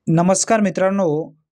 नमस्कार मित्रांनो,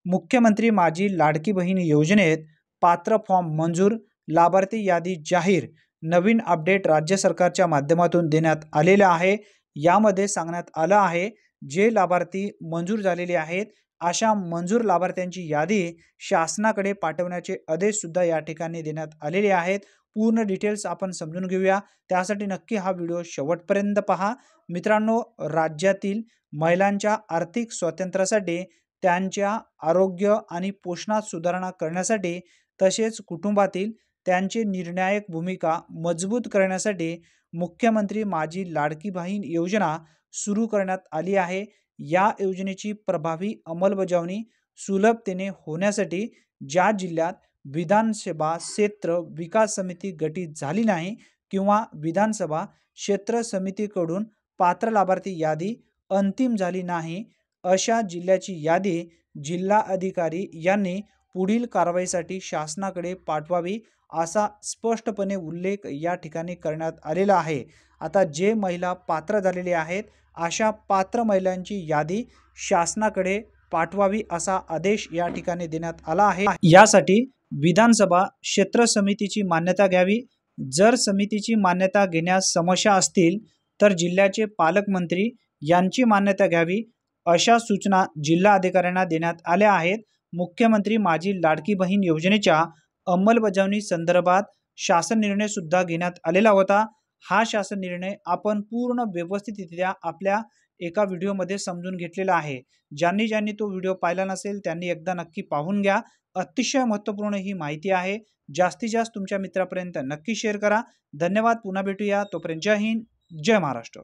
मुख्यमंत्री माझी लाडकी बहीण योजनेत पात्र फॉर्म मंजूर, लाभार्थी यादी जाहीर. नवीन अपडेट राज्य सरकारच्या माध्यमातून देण्यात आलेले आहे. यामध्ये सांगण्यात आलं आहे, जे लाभार्थी मंजूर झालेले आहेत अशा मंजूर लाभार्थ्यांची यादी शासनाकडे पाठवण्याचे आदेश सुद्धा या ठिकाणी देण्यात आलेले आहेत. पूर्ण डिटेल्स आपण समजून घेऊया. त्यासाठी नक्की हा व्हिडिओ शेवटपर्यंत पहा. मित्रांनो, राज्यातील महिलांच्या आर्थिक स्वातंत्र्यासाठी, त्यांच्या आरोग्य आणि पोषणात सुधारणा करण्यासाठी, तसेच कुटुंबातील त्यांची निर्णायक भूमिका मजबूत करण्यासाठी मुख्यमंत्री माझी लाडकी बहीण योजना सुरू करण्यात आली आहे. या योजनेची प्रभावी अंमलबजावणी सुलभतेने होण्यासाठी ज्या जिल्ह्यात विधानसभा क्षेत्र विकास समिती गठीत झाली नाही किंवा विधानसभा क्षेत्र समितीकडून पात्र लाभार्थी यादी अंतिम झाली नाही, अशा जिल्ह्याची यादी जिल्हा अधिकारी यांनी पुढील कारवाईसाठी शासनाकडे पाठवावी, असा स्पष्टपणे उल्लेख या ठिकाणी करण्यात आलेला आहे. आता जे महिला पात्र झालेले आहेत अशा पात्र महिलांची यादी शासनाकडे पाठवावी असा आदेश या ठिकाणी देण्यात आला आहे. यासाठी विधानसभा क्षेत्र समितीची मान्यता घ्यावी. जर समितीची मान्यता घेण्यास समस्या असतील तर जिल्ह्याचे पालकमंत्री यांची मान्यता घ्यावी, अशा सूचना जिल्हा अधिकाऱ्यांना देण्यात आल्या आहेत. मुख्यमंत्री माझी लाडकी बहीण योजनेच्या अंमलबजावणी संदर्भात शासन निर्णय सुद्धा घेण्यात आलेला होता. हा शासन निर्णय आपण पूर्ण व्यवस्थितरित्या आपल्या एका व्हिडिओमध्ये समजून घेतलेला आहे. ज्यांनी तो व्हिडिओ पाहिला नसेल त्यांनी एकदा नक्की पाहून घ्या. अतिशय महत्त्वपूर्ण ही माहिती आहे. जास्तीत जास्त तुमच्या मित्रापर्यंत नक्की शेअर करा. धन्यवाद. पुन्हा भेटूया. तोपर्यंत जय हिंद, जय महाराष्ट्र.